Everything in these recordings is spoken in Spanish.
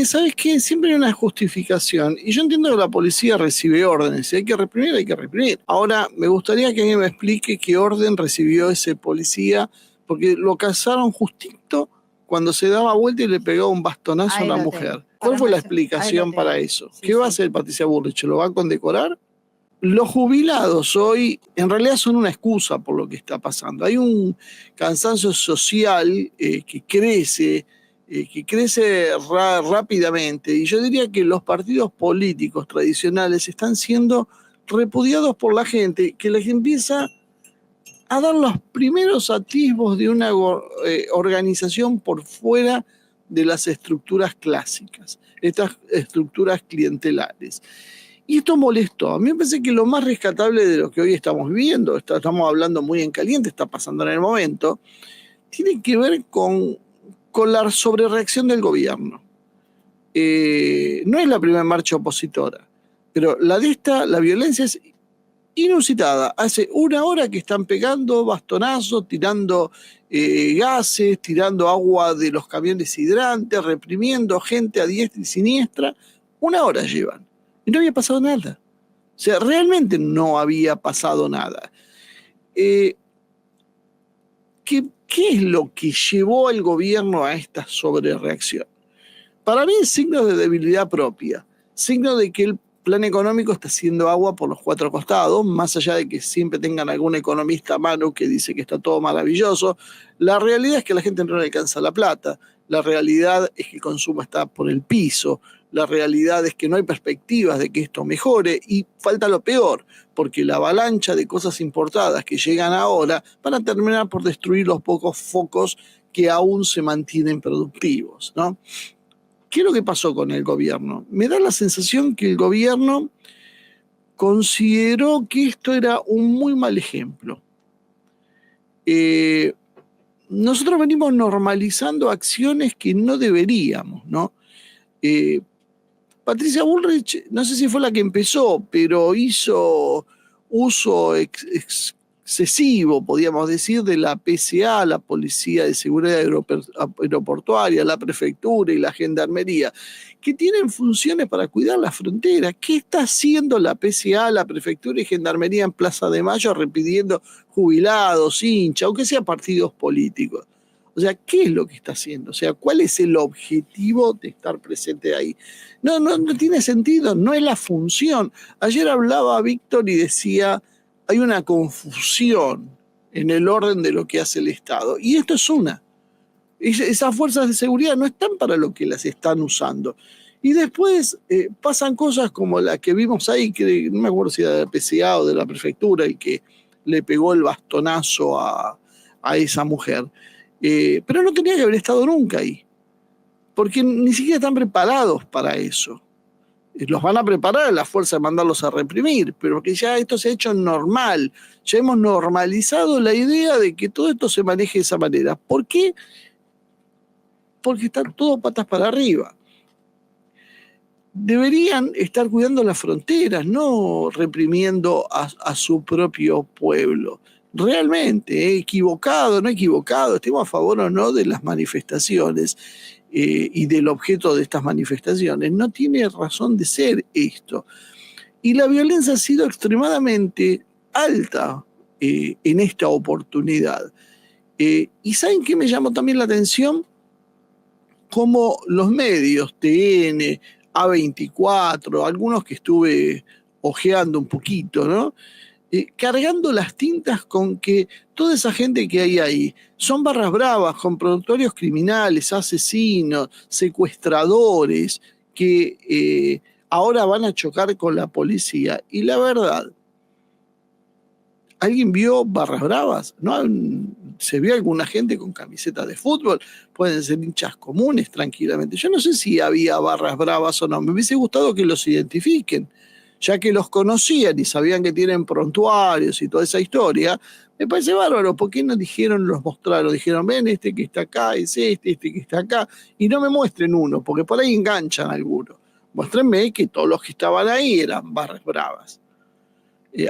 que, ¿sabes qué? Siempre hay una justificación. Y yo entiendo que la policía recibe órdenes. Si hay que reprimir, hay que reprimir. Ahora, me gustaría que alguien me explique qué orden recibió ese policía, porque lo cazaron justito cuando se daba vuelta y le pegó un bastonazo a una mujer. ¿Cuál fue la explicación para eso? Sí, ¿Qué va a hacer Patricia Bullrich? ¿Lo va a condecorar? Los jubilados hoy en realidad son una excusa por lo que está pasando. Hay un cansancio social que crece rápidamente, y yo diría que los partidos políticos tradicionales están siendo repudiados por la gente, que les empieza a dar los primeros atisbos de una organización por fuera de las estructuras clásicas, estas estructuras clientelares. Y esto molestó. A mí me parece que lo más rescatable de lo que hoy estamos viviendo, estamos hablando muy en caliente, está pasando en el momento, tiene que ver con la sobrereacción del gobierno. No es la primera marcha opositora, pero la violencia es inusitada. Hace una hora que están pegando bastonazos, tirando gases, tirando agua de los camiones hidrantes, reprimiendo gente a diestra y siniestra. Una hora llevan. Y no había pasado nada. O sea, realmente no había pasado nada. ¿Qué es lo que llevó al gobierno a esta sobrereacción? Para mí es signo de debilidad propia, signo de que el plan económico está haciendo agua por los cuatro costados, más allá de que siempre tengan algún economista a mano que dice que está todo maravilloso. La realidad es que a la gente no le alcanza la plata, la realidad es que el consumo está por el piso, la realidad es que no hay perspectivas de que esto mejore, y falta lo peor, porque la avalancha de cosas importadas que llegan ahora van a terminar por destruir los pocos focos que aún se mantienen productivos, ¿no? ¿Qué es lo que pasó con el gobierno? Me da la sensación que el gobierno consideró que esto era un muy mal ejemplo. Nosotros venimos normalizando acciones que no deberíamos, ¿no? Patricia Bullrich, no sé si fue la que empezó, pero hizo uso excesivo, podríamos decir, de la PSA, la Policía de Seguridad Aeroportuaria, la Prefectura y la Gendarmería, que tienen funciones para cuidar la frontera. ¿Qué está haciendo la PSA, la Prefectura y Gendarmería en Plaza de Mayo repidiendo jubilados, hinchas, aunque sean partidos políticos? O sea, ¿qué es lo que está haciendo? O sea, ¿cuál es el objetivo de estar presente ahí? No tiene sentido, no es la función. Ayer hablaba Víctor y decía, hay una confusión en el orden de lo que hace el Estado. Y esto es una. Esas fuerzas de seguridad no están para lo que las están usando. Y después pasan cosas como la que vimos ahí, que no me acuerdo si era de la PCA o de la prefectura, y que le pegó el bastonazo a esa mujer. Pero no tenía que haber estado nunca ahí, porque ni siquiera están preparados para eso. Los van a preparar a la fuerza de mandarlos a reprimir, pero que ya esto se ha hecho normal. Ya hemos normalizado la idea de que todo esto se maneje de esa manera. ¿Por qué? Porque están todos patas para arriba. Deberían estar cuidando las fronteras, no reprimiendo a su propio pueblo. Realmente, equivocado, no equivocado, estemos a favor o no de las manifestaciones y del objeto de estas manifestaciones, no tiene razón de ser esto. Y la violencia ha sido extremadamente alta en esta oportunidad. ¿Y saben qué me llamó también la atención? Cómo los medios, TN, A24, algunos que estuve ojeando un poquito, ¿no? Cargando las tintas con que toda esa gente que hay ahí son barras bravas, con productorios criminales, asesinos, secuestradores, que ahora van a chocar con la policía. Y la verdad, ¿alguien vio barras bravas? ¿No? ¿Se vio alguna gente con camisetas de fútbol? Pueden ser hinchas comunes tranquilamente. Yo no sé si había barras bravas o no. Me hubiese gustado que los identifiquen, ya que los conocían y sabían que tienen prontuarios y toda esa historia. Me parece bárbaro. ¿Por qué no dijeron, los mostraron? Dijeron, ven, este que está acá es este que está acá. Y no me muestren uno, porque por ahí enganchan a algunos. Muéstrenme que todos los que estaban ahí eran barras bravas.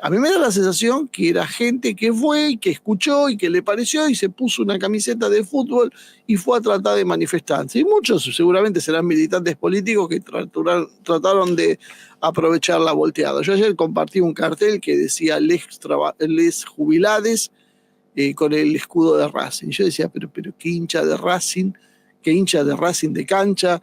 A mí me da la sensación que era gente que fue y que escuchó y que le pareció y se puso una camiseta de fútbol y fue a tratar de manifestarse. Y muchos seguramente serán militantes políticos que trataron de aprovechar la volteada. Yo ayer compartí un cartel que decía les jubilades con el escudo de Racing. Yo decía, pero qué hincha de Racing, qué hincha de Racing de cancha,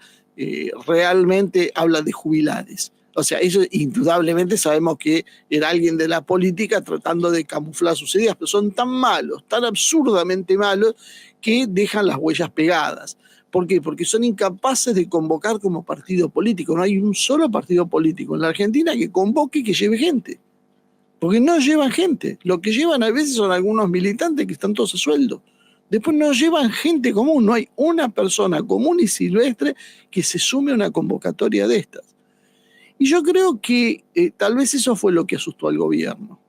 realmente habla de jubilades. O sea, eso indudablemente sabemos que era alguien de la política tratando de camuflar sus ideas, pero son tan malos, tan absurdamente malos, que dejan las huellas pegadas. ¿Por qué? Porque son incapaces de convocar como partido político. No hay un solo partido político en la Argentina que convoque y que lleve gente. Porque no llevan gente. Lo que llevan a veces son algunos militantes que están todos a sueldo. Después no llevan gente común. No hay una persona común y silvestre que se sume a una convocatoria de estas. Y yo creo que tal vez eso fue lo que asustó al gobierno.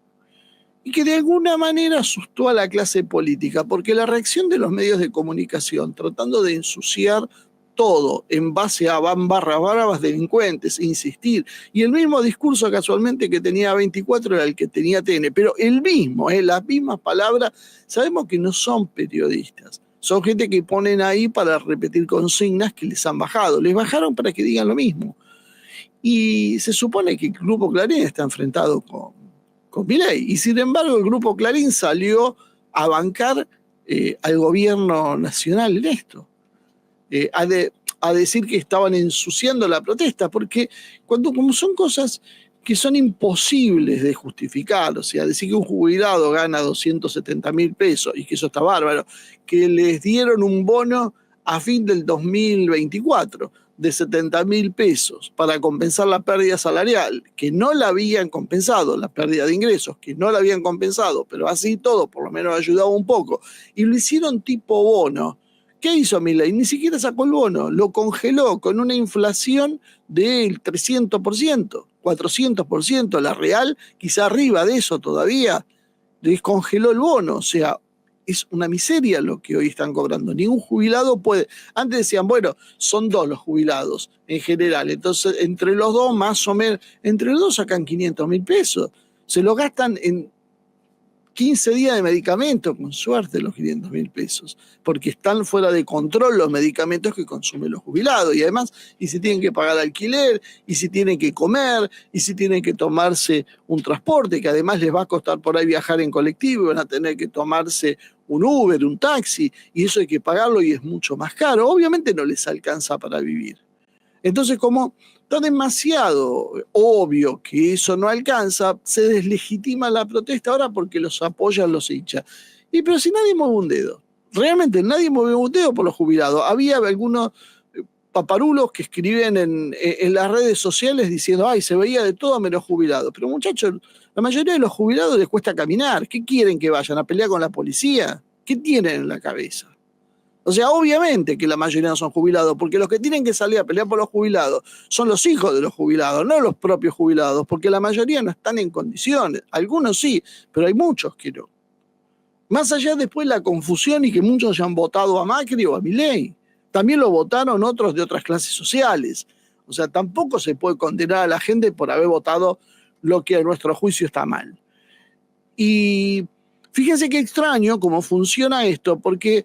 Y que de alguna manera asustó a la clase política, porque la reacción de los medios de comunicación, tratando de ensuciar todo en base a bravas delincuentes, insistir, y el mismo discurso casualmente que tenía 24 era el que tenía TN, pero el mismo, las mismas palabras, sabemos que no son periodistas, son gente que ponen ahí para repetir consignas que les han bajado, les bajaron para que digan lo mismo. Y se supone que el Grupo Clarín está enfrentado con Milei. Y sin embargo, el Grupo Clarín salió a bancar al gobierno nacional en esto. A decir que estaban ensuciando la protesta, porque como son cosas que son imposibles de justificar, o sea, decir que un jubilado gana 270.000 pesos y que eso está bárbaro, que les dieron un bono a fin del 2024 de 70.000 pesos para compensar la pérdida salarial, que no la habían compensado, la pérdida de ingresos, que no la habían compensado, pero así todo, por lo menos ayudaba un poco, y lo hicieron tipo bono. ¿Qué hizo Milei? Ni siquiera sacó el bono, lo congeló con una inflación del 300%, 400%, la real, quizá arriba de eso todavía, descongeló el bono, o sea, es una miseria lo que hoy están cobrando. Ningún jubilado puede. Antes decían, bueno, son 2 los jubilados en general. Entonces, entre los 2, más o menos, entre los 2 sacan 500.000 pesos. Se lo gastan en 15 días de medicamento, con suerte, los 500.000 pesos. Porque están fuera de control los medicamentos que consumen los jubilados. Y además, y si tienen que pagar alquiler, y si tienen que comer, y si tienen que tomarse un transporte, que además les va a costar por ahí viajar en colectivo, y van a tener que tomarse un Uber, un taxi, y eso hay que pagarlo y es mucho más caro. Obviamente no les alcanza para vivir. Entonces, como está demasiado obvio que eso no alcanza, se deslegitima la protesta ahora porque los apoyan los hinchas. Pero si nadie mueve un dedo, realmente nadie mueve un dedo por los jubilados. Había algunos paparulos que escriben en las redes sociales diciendo, ay, se veía de todo menos jubilados. Pero muchachos, la mayoría de los jubilados les cuesta caminar. ¿Qué quieren que vayan a pelear con la policía? ¿Qué tienen en la cabeza? O sea, obviamente que la mayoría no son jubilados, porque los que tienen que salir a pelear por los jubilados son los hijos de los jubilados, no los propios jubilados, porque la mayoría no están en condiciones. Algunos sí, pero hay muchos que no. Más allá después la confusión y que muchos hayan votado a Macri o a Milei. También lo votaron otros de otras clases sociales. O sea, tampoco se puede condenar a la gente por haber votado lo que a nuestro juicio está mal. Y fíjense qué extraño cómo funciona esto, porque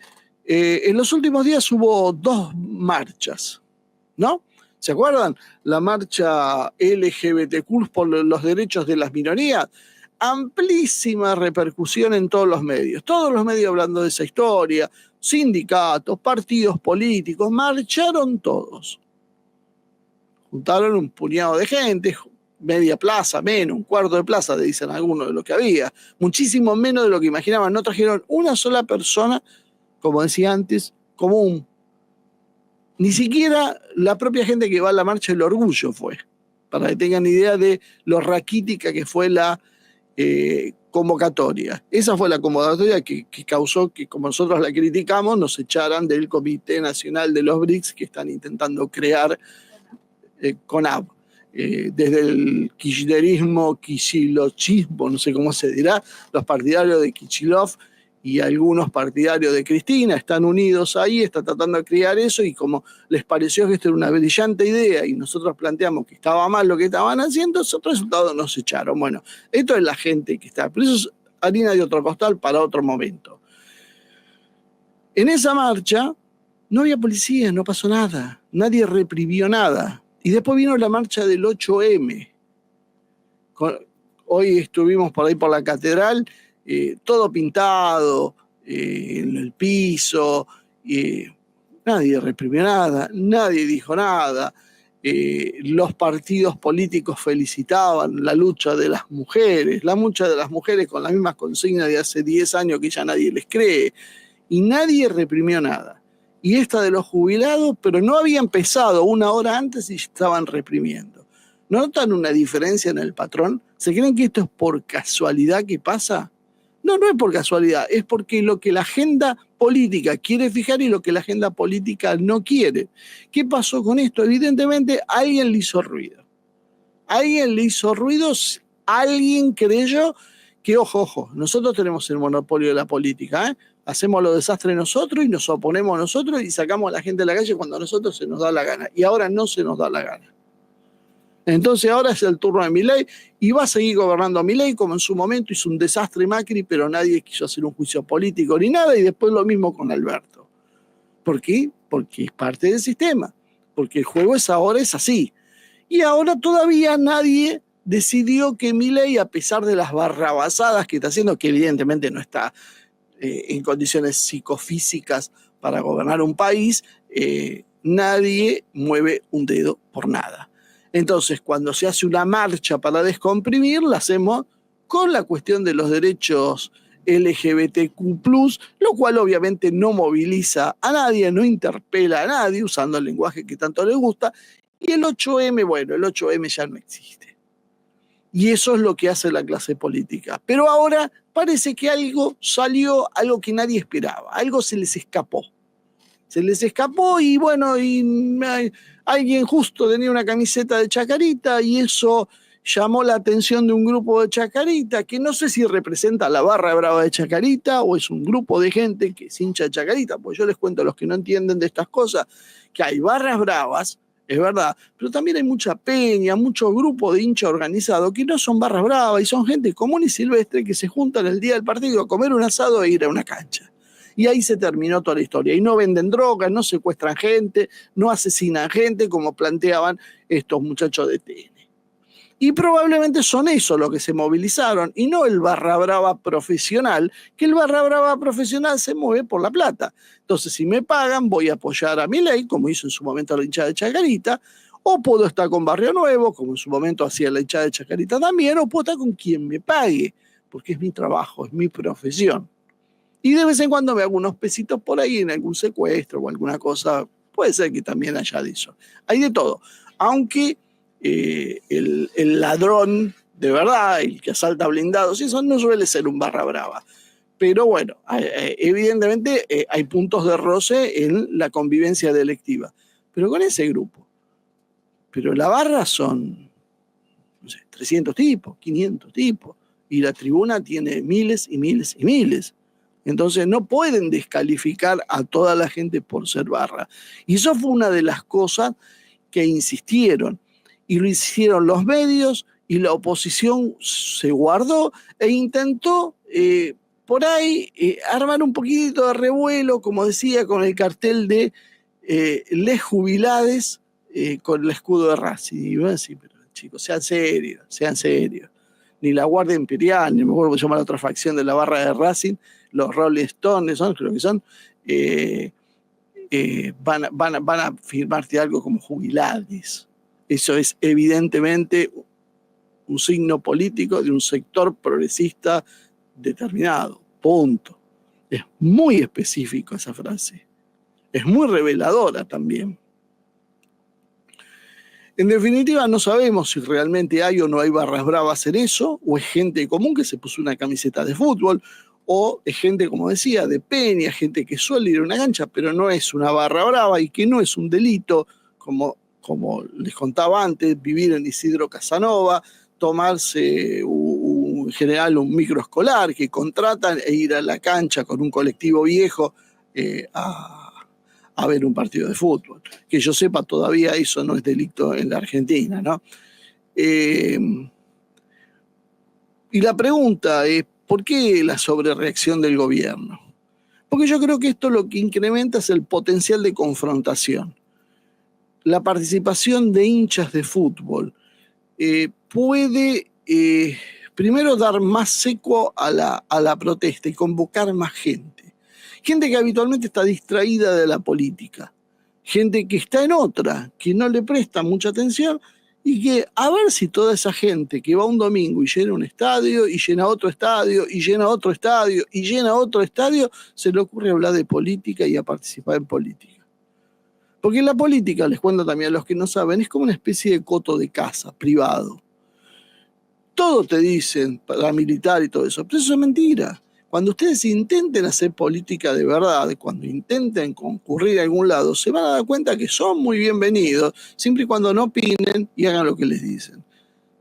en los últimos días hubo 2 marchas, ¿no? ¿Se acuerdan? La marcha LGBTQ por los derechos de las minorías. Amplísima repercusión en todos los medios hablando de esa historia, sindicatos, partidos políticos, marcharon todos. Juntaron un puñado de gente, media plaza, menos, un cuarto de plaza, dicen algunos de lo que había, muchísimo menos de lo que imaginaban, no trajeron una sola persona, como decía antes, común. Ni siquiera la propia gente que va a la marcha del orgullo fue, para que tengan idea de lo raquítica que fue la convocatoria. Esa fue la convocatoria que causó que, como nosotros la criticamos, nos echaran del Comité Nacional de los BRICS que están intentando crear CONAV. Desde el kirchnerismo, kicilochismo, no sé cómo se dirá, los partidarios de Kicillof y algunos partidarios de Cristina están unidos ahí, están tratando de crear eso, y como les pareció que esto era una brillante idea y nosotros planteamos que estaba mal lo que estaban haciendo, esos resultados nos echaron. Bueno, esto es la gente que está, pero eso es harina de otro costal para otro momento. En esa marcha no había policía, no pasó nada, nadie reprimió nada. Y después vino la marcha del 8M. Hoy estuvimos por ahí por la catedral, todo pintado, en el piso, nadie reprimió nada, nadie dijo nada. Los partidos políticos felicitaban la lucha de las mujeres con las mismas consignas de hace 10 años que ya nadie les cree, y nadie reprimió nada. Y esta de los jubilados, pero no había empezado una hora antes y estaban reprimiendo. ¿Notan una diferencia en el patrón? ¿Se creen que esto es por casualidad que pasa? No, no es por casualidad, es porque lo que la agenda política quiere fijar y lo que la agenda política no quiere. ¿Qué pasó con esto? Evidentemente alguien le hizo ruido. Alguien creyó que, ojo, nosotros tenemos el monopolio de la política, ¿eh? Hacemos los desastres nosotros y nos oponemos nosotros y sacamos a la gente de la calle cuando a nosotros se nos da la gana. Y ahora no se nos da la gana. Entonces ahora es el turno de Milei y va a seguir gobernando Milei, como en su momento hizo un desastre Macri, pero nadie quiso hacer un juicio político ni nada, y después lo mismo con Alberto. ¿Por qué? Porque es parte del sistema, porque el juego ahora es así. Y ahora todavía nadie decidió que Milei, a pesar de las barrabasadas que está haciendo, que evidentemente no está en condiciones psicofísicas para gobernar un país, nadie mueve un dedo por nada. Entonces, cuando se hace una marcha para descomprimir, la hacemos con la cuestión de los derechos LGBTQ+, lo cual obviamente no moviliza a nadie, no interpela a nadie, usando el lenguaje que tanto le gusta. Y el 8M, bueno, el 8M ya no existe. Y eso es lo que hace la clase política. Pero ahora parece que algo salió, algo que nadie esperaba, algo se les escapó. Y bueno, alguien justo tenía una camiseta de Chacarita y eso llamó la atención de un grupo de Chacarita, que no sé si representa a la barra brava de Chacarita o es un grupo de gente que es hincha de Chacarita, porque yo les cuento a los que no entienden de estas cosas, que hay barras bravas, es verdad, pero también hay mucha peña, mucho grupo de hincha organizado que no son barras bravas y son gente común y silvestre que se juntan el día del partido a comer un asado e ir a una cancha. Y ahí se terminó toda la historia. Y no venden drogas, no secuestran gente, no asesinan gente como planteaban estos muchachos de TN. Y probablemente son eso los que se movilizaron y no el barra brava profesional, que el barra brava profesional se mueve por la plata. Entonces, si me pagan, voy a apoyar a Milei, como hizo en su momento la hinchada de Chacarita, o puedo estar con Barrio Nuevo, como en su momento hacía la hinchada de Chacarita también, o puedo estar con quien me pague, porque es mi trabajo, es mi profesión. Y de vez en cuando me hago unos pesitos por ahí en algún secuestro o alguna cosa. Puede ser que también haya de eso. Hay de todo. Aunque el ladrón de verdad, el que asalta blindados, eso no suele ser un barra brava. Pero bueno, evidentemente hay puntos de roce en la convivencia delictiva. Pero con ese grupo. Pero la barra son, no sé, 300 tipos, 500 tipos. Y la tribuna tiene miles y miles y miles. Entonces no pueden descalificar a toda la gente por ser barra. Y eso fue una de las cosas que insistieron. Y lo hicieron los medios y la oposición se guardó e intentó por ahí armar un poquito de revuelo, como decía, con el cartel de les jubilades con el escudo de Racing. Y bueno, sí, pero chicos, sean serios. Ni la Guardia Imperial, ni me acuerdo cómo se llama la otra facción de la barra de Racing, los Rolling Stones, creo que son, van a firmarte algo como jubilades. Eso es evidentemente un signo político de un sector progresista determinado, punto. Es muy específico esa frase. Es muy reveladora también. En definitiva, no sabemos si realmente hay o no hay barras bravas en eso, o es gente común que se puso una camiseta de fútbol, o es gente, como decía, de peña, gente que suele ir a una cancha, pero no es una barra brava y que no es un delito, como les contaba antes, vivir en Isidro Casanova, tomarse en general un microescolar que contratan e ir a la cancha con un colectivo viejo a ver un partido de fútbol. Que yo sepa, todavía eso no es delito en la Argentina, ¿no? Y la pregunta es, ¿por qué la sobrereacción del gobierno? Porque yo creo que esto lo que incrementa es el potencial de confrontación. La participación de hinchas de fútbol puede primero dar más seco a la protesta y convocar más gente. Gente que habitualmente está distraída de la política. Gente que está en otra, que no le presta mucha atención y que a ver si toda esa gente que va un domingo y llena un estadio y llena otro estadio y llena otro estadio y llena otro estadio, se le ocurre hablar de política y a participar en política. Porque la política, les cuento también a los que no saben, es como una especie de coto de caza privado. Todo te dicen, paramilitar y todo eso, pero eso es mentira. Cuando ustedes intenten hacer política de verdad, cuando intenten concurrir a algún lado, se van a dar cuenta que son muy bienvenidos, siempre y cuando no opinen y hagan lo que les dicen.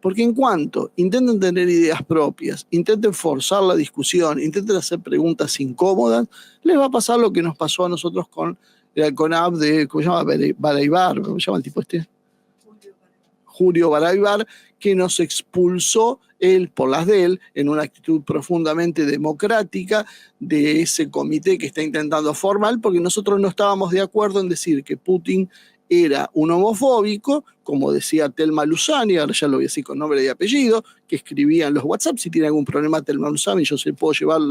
Porque en cuanto intenten tener ideas propias, intenten forzar la discusión, intenten hacer preguntas incómodas, les va a pasar lo que nos pasó a nosotros con el Alconab de, ¿cómo se llama? Baraybar, ¿cómo se llama el tipo este? Julio Baraybar, que nos expulsó él por las de él, en una actitud profundamente democrática de ese comité que está intentando formar, porque nosotros no estábamos de acuerdo en decir que Putin era un homofóbico, como decía Telma Luzani, ahora ya lo voy a decir con nombre y apellido, que escribía en los WhatsApp. Si tiene algún problema Telma Luzani, yo se puedo llevar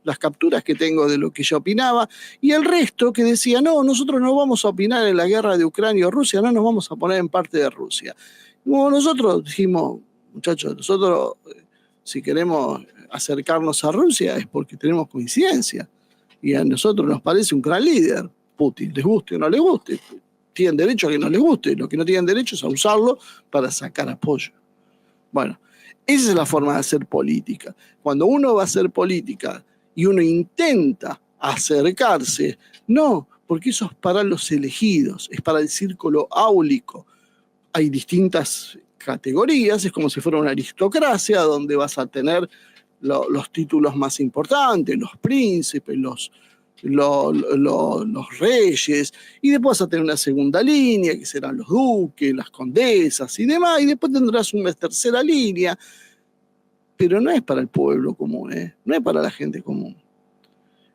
las capturas que tengo de lo que yo opinaba, y el resto que decía, no, nosotros no vamos a opinar en la guerra de Ucrania o Rusia, no nos vamos a poner en parte de Rusia. Como nosotros dijimos, muchachos, nosotros si queremos acercarnos a Rusia es porque tenemos coincidencia y a nosotros nos parece un gran líder, Putin, les guste o no les guste, tienen derecho a que no les guste, lo que no tienen derecho es a usarlo para sacar apoyo. Bueno, esa es la forma de hacer política. Cuando uno va a hacer política y uno intenta acercarse, no, porque eso es para los elegidos, es para el círculo áulico. Hay distintas categorías, es como si fuera una aristocracia donde vas a tener los títulos más importantes, los príncipes, los reyes, y después vas a tener una segunda línea, que serán los duques, las condesas y demás, y después tendrás una tercera línea, pero no es para el pueblo común, no es para la gente común.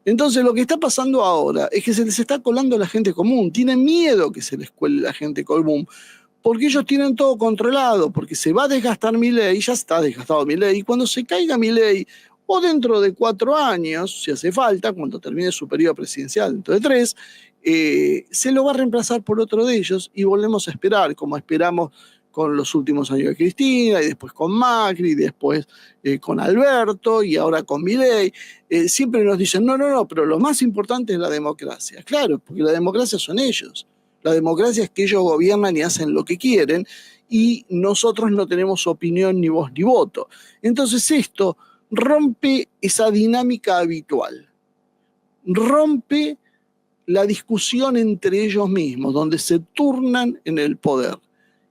Entonces lo que está pasando ahora es que se les está colando la gente común, tienen miedo que se les cuele la gente común, porque ellos tienen todo controlado, porque se va a desgastar Milei, ya está desgastado Milei, y cuando se caiga Milei, o dentro de 4 años, si hace falta, cuando termine su periodo presidencial, dentro de 3, se lo va a reemplazar por otro de ellos y volvemos a esperar, como esperamos con los últimos años de Cristina, y después con Macri, y después con Alberto, y ahora con Milei. Siempre nos dicen, no, pero lo más importante es la democracia. Claro, porque la democracia son ellos. La democracia es que ellos gobiernan y hacen lo que quieren y nosotros no tenemos opinión, ni voz, ni voto. Entonces esto rompe esa dinámica habitual, rompe la discusión entre ellos mismos, donde se turnan en el poder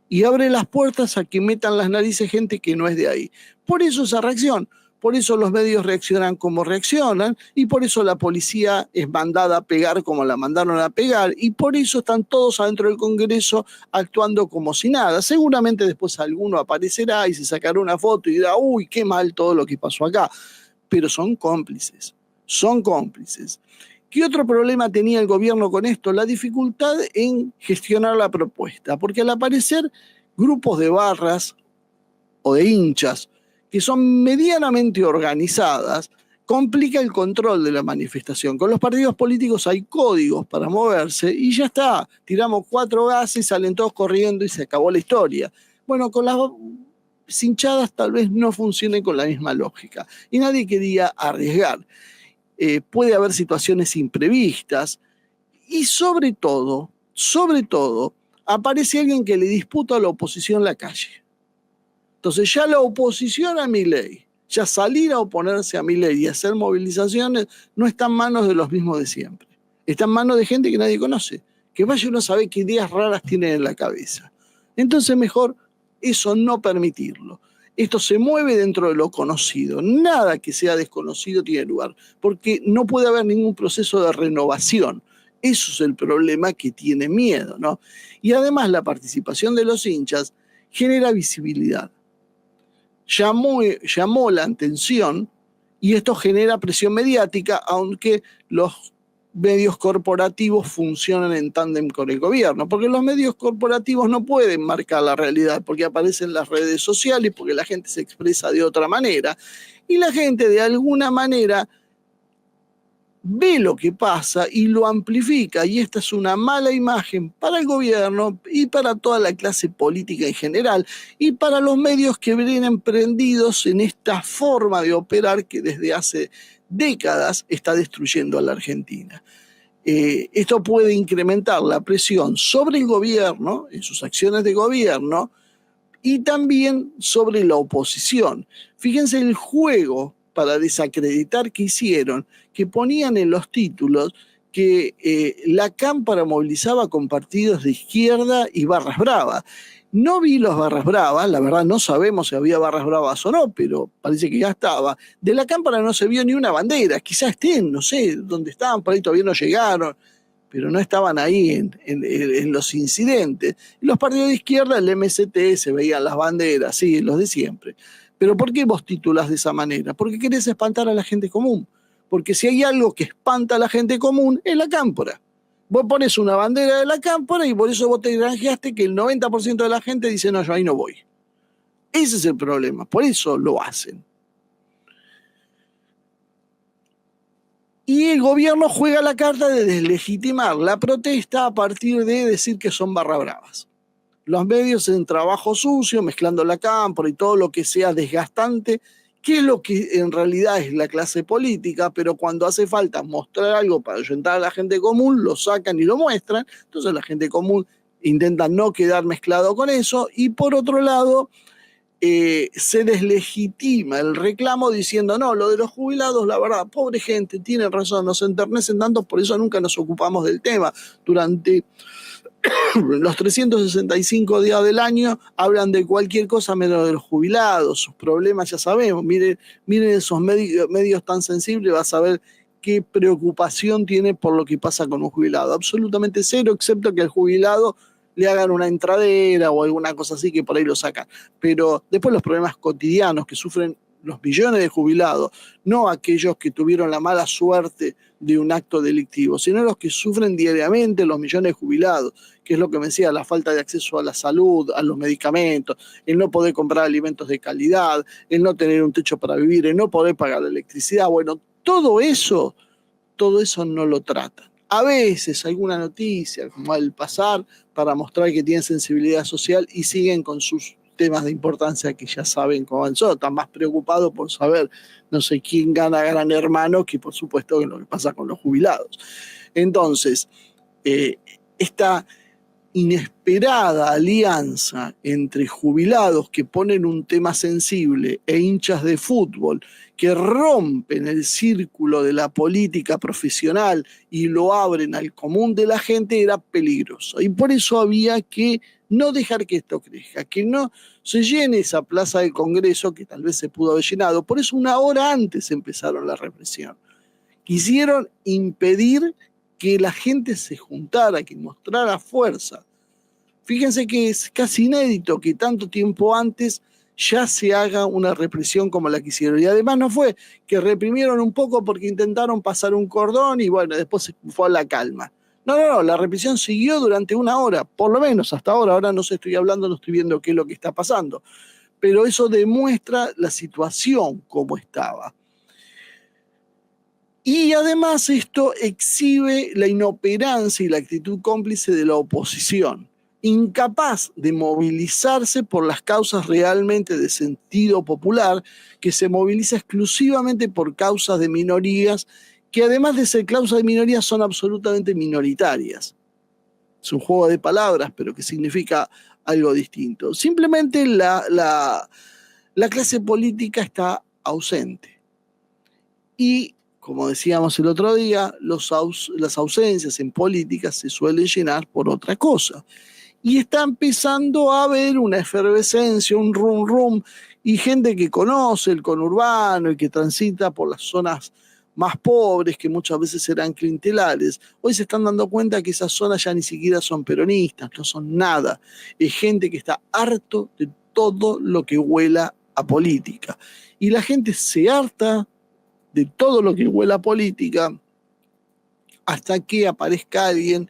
y abre las puertas a que metan las narices gente que no es de ahí. Por eso esa reacción. Por eso los medios reaccionan como reaccionan y por eso la policía es mandada a pegar como la mandaron a pegar y por eso están todos adentro del Congreso actuando como si nada. Seguramente después alguno aparecerá y se sacará una foto y dirá, uy, qué mal todo lo que pasó acá. Pero son cómplices, son cómplices. ¿Qué otro problema tenía el gobierno con esto? La dificultad en gestionar la propuesta, porque al aparecer grupos de barras o de hinchas que son medianamente organizadas, complica el control de la manifestación. Con los partidos políticos hay códigos para moverse y ya está. Tiramos 4 gases, salen todos corriendo y se acabó la historia. Bueno, con las hinchadas tal vez no funcione con la misma lógica y nadie quería arriesgar. Puede haber situaciones imprevistas y sobre todo, aparece alguien que le disputa a la oposición la calle. Entonces ya la oposición a Milei, ya salir a oponerse a Milei y hacer movilizaciones no está en manos de los mismos de siempre. Está en manos de gente que nadie conoce, que vaya uno a saber qué ideas raras tienen en la cabeza. Entonces mejor eso no permitirlo. Esto se mueve dentro de lo conocido. Nada que sea desconocido tiene lugar, porque no puede haber ningún proceso de renovación. Eso es el problema que tiene miedo, ¿no? Y además la participación de los hinchas genera visibilidad. Llamó la atención y esto genera presión mediática, aunque los medios corporativos funcionan en tándem con el gobierno, porque los medios corporativos no pueden marcar la realidad, porque aparecen las redes sociales, porque la gente se expresa de otra manera, y la gente de alguna manera ve lo que pasa y lo amplifica, y esta es una mala imagen para el gobierno y para toda la clase política en general, y para los medios que vienen prendidos en esta forma de operar que desde hace décadas está destruyendo a la Argentina. Esto puede incrementar la presión sobre el gobierno, en sus acciones de gobierno, y también sobre la oposición. Fíjense el juego para desacreditar que hicieron, que ponían en los títulos que la Cámpora movilizaba con partidos de izquierda y barras bravas. No vi las barras bravas, la verdad no sabemos si había barras bravas o no, pero parece que ya estaba. De la Cámpora no se vio ni una bandera, quizás estén, no sé dónde estaban, por ahí todavía no llegaron, pero no estaban ahí en los incidentes. En los partidos de izquierda, el MST, se veían las banderas, sí, los de siempre. Pero ¿por qué vos titulás de esa manera? Porque querés espantar a la gente común. Porque si hay algo que espanta a la gente común, es la Cámpora. Vos pones una bandera de la Cámpora y por eso vos te granjeaste que el 90% de la gente dice, no, yo ahí no voy. Ese es el problema, por eso lo hacen. Y el gobierno juega la carta de deslegitimar la protesta a partir de decir que son barra bravas. Los medios en trabajo sucio, mezclando la Cámpora y todo lo que sea desgastante, que es lo que en realidad es la clase política, pero cuando hace falta mostrar algo para ayudar a la gente común, lo sacan y lo muestran, entonces la gente común intenta no quedar mezclado con eso, y por otro lado, se deslegitima el reclamo diciendo, no, lo de los jubilados, la verdad, pobre gente, tienen razón, nos enternecen tanto, por eso nunca nos ocupamos del tema. Durante los 365 días del año hablan de cualquier cosa menos de los jubilados, sus problemas ya sabemos, miren esos medios tan sensibles, vas a ver qué preocupación tiene por lo que pasa con un jubilado. Absolutamente cero, excepto que al jubilado le hagan una entradera o alguna cosa así que por ahí lo sacan. Pero después los problemas cotidianos que sufren los millones de jubilados, no aquellos que tuvieron la mala suerte de un acto delictivo, sino los que sufren diariamente los millones de jubilados, que es lo que me decía, la falta de acceso a la salud, a los medicamentos, el no poder comprar alimentos de calidad, el no tener un techo para vivir, el no poder pagar la electricidad. Bueno, todo eso no lo tratan. A veces alguna noticia, como al pasar, para mostrar que tienen sensibilidad social y siguen con sus temas de importancia que ya saben cómo avanzó. Están más preocupados por saber, no sé quién gana Gran Hermano, que por supuesto que lo que pasa con los jubilados. Entonces, esta inesperada alianza entre jubilados que ponen un tema sensible e hinchas de fútbol que rompen el círculo de la política profesional y lo abren al común de la gente era peligroso. Y por eso había que no dejar que esto crezca, que no se llene esa plaza del Congreso que tal vez se pudo haber llenado. Por eso una hora antes empezaron la represión. Quisieron impedir que la gente se juntara, que mostrara fuerza. Fíjense que es casi inédito que tanto tiempo antes ya se haga una represión como la que hicieron. Y además no fue que reprimieron un poco porque intentaron pasar un cordón y bueno, después se fue a la calma. No, la represión siguió durante una hora, por lo menos hasta ahora no estoy hablando, no estoy viendo qué es lo que está pasando. Pero eso demuestra la situación como estaba. Y además esto exhibe la inoperancia y la actitud cómplice de la oposición, incapaz de movilizarse por las causas realmente de sentido popular, que se moviliza exclusivamente por causas de minorías, que además de ser causas de minorías son absolutamente minoritarias. Es un juego de palabras, pero que significa algo distinto. Simplemente la clase política está ausente. Y como decíamos el otro día, las ausencias en política se suelen llenar por otra cosa. Y está empezando a haber una efervescencia, un rum Y gente que conoce el conurbano y que transita por las zonas más pobres, que muchas veces eran clientelares, hoy se están dando cuenta que esas zonas ya ni siquiera son peronistas, no son nada. Es gente que está harto de todo lo que huela a política. Y la gente se harta de todo lo que huela a política hasta que aparezca alguien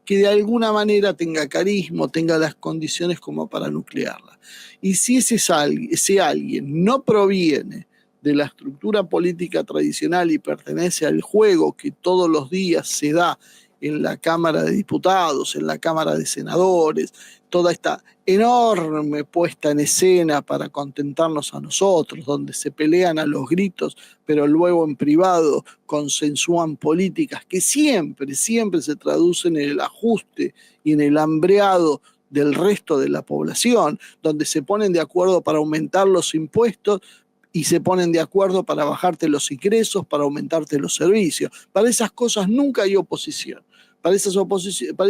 que de alguna manera tenga carisma, tenga las condiciones como para nuclearla. Y si ese alguien no proviene de la estructura política tradicional y pertenece al juego que todos los días se da en la Cámara de Diputados, en la Cámara de Senadores, toda esta enorme puesta en escena para contentarnos a nosotros, donde se pelean a los gritos, pero luego en privado consensúan políticas que siempre se traducen en el ajuste y en el hambreado del resto de la población, donde se ponen de acuerdo para aumentar los impuestos y se ponen de acuerdo para bajarte los ingresos, para aumentarte los servicios. Para esas cosas nunca hay oposición. Para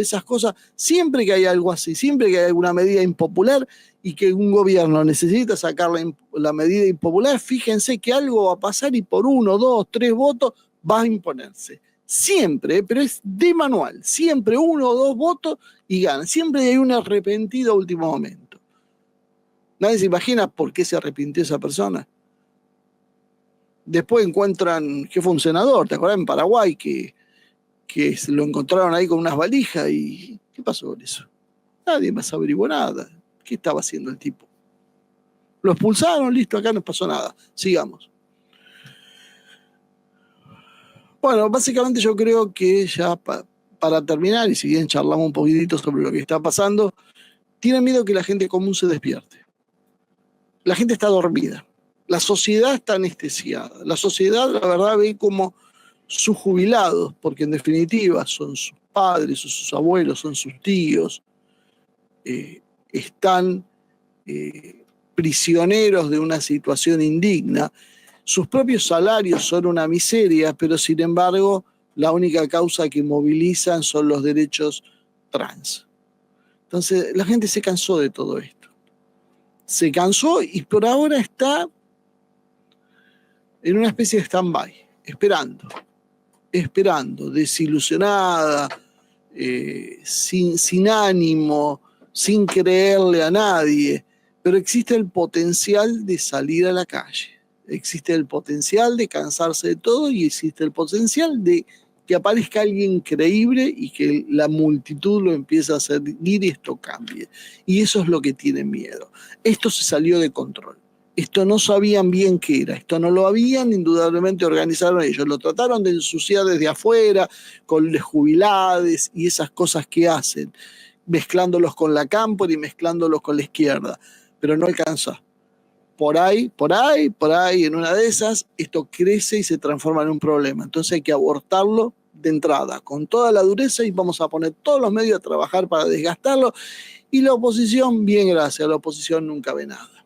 esas cosas, siempre que hay algo así, siempre que hay alguna medida impopular y que un gobierno necesita sacar la medida impopular, fíjense que algo va a pasar y por 1, 2, 3 votos va a imponerse. Siempre, pero es de manual. Siempre 1 o 2 votos y gana. Siempre hay un arrepentido a último momento. Nadie se imagina por qué se arrepintió esa persona. Después encuentran que fue un senador, ¿te acuerdas? En Paraguay, que lo encontraron ahí con unas valijas y ¿qué pasó con eso? Nadie más averiguó nada. ¿Qué estaba haciendo el tipo? Lo expulsaron, listo, acá no pasó nada. Sigamos. Bueno, básicamente yo creo que ya para terminar, y si bien charlamos un poquitito sobre lo que está pasando, tienen miedo que la gente común se despierte. La gente está dormida. La sociedad está anestesiada. La sociedad, la verdad, ve como sus jubilados, porque en definitiva son sus padres, son sus abuelos, son sus tíos, están prisioneros de una situación indigna. Sus propios salarios son una miseria, pero sin embargo la única causa que movilizan son los derechos trans. Entonces la gente se cansó de todo esto. Se cansó y por ahora está en una especie de stand-by, esperando, desilusionada, sin ánimo, sin creerle a nadie, pero existe el potencial de salir a la calle, existe el potencial de cansarse de todo y existe el potencial de que aparezca alguien creíble y que la multitud lo empiece a seguir y esto cambie. Y eso es lo que tienen miedo. Esto se salió de control. Esto no sabían bien qué era, esto no lo habían indudablemente organizaron ellos, lo trataron de ensuciar desde afuera, con los jubilados y esas cosas que hacen, mezclándolos con la cámpora y mezclándolos con la izquierda, pero no alcanza. Por ahí, en una de esas, esto crece y se transforma en un problema. Entonces hay que abortarlo de entrada, con toda la dureza y vamos a poner todos los medios a trabajar para desgastarlo. Y la oposición, bien gracias, la oposición nunca ve nada.